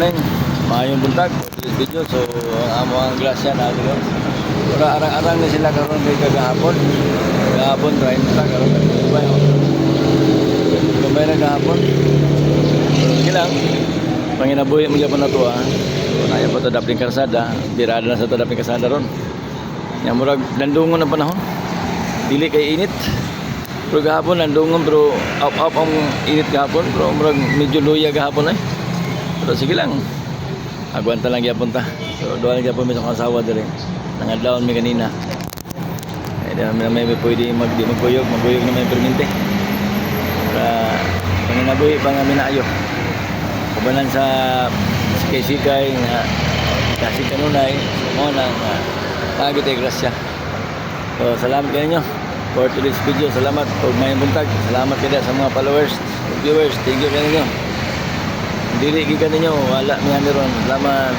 morning, maayong buntag, video. So, ang amo ang grasya na dito. Pero arang-arang na sila karon kay kagahapon. Kagahapon 30 karon nagtubay. Kumay na gahapon. Sige lang. Panginabuhi mo gyapon na to ha. So, naya pa to dapling karsada, birada na sa to dapling karsada ron. Nya murag landungon na panahon. Dili kay init. Pero gahapon landungon pero up ang init gahapon, pero murag medyo luya gahapon ay. Pero sige lang. Agwanta lang gyapon ta. So doon lang gyapon mi sa asawa diri. Nangadlawon mi kanina. Ay di na may pwede magkuyog na may permente. Para panginabuhi pa nga minaayo. Kubanan sa sikay-sikay nga kasi kanunay mo nang tagit ay grasya. So salamat kayo for today's video. Salamat og mayong buntag. Salamat kada sa mga followers, viewers. Thank you kayo. Dili gikan ninyo wala mi ron. Salamat.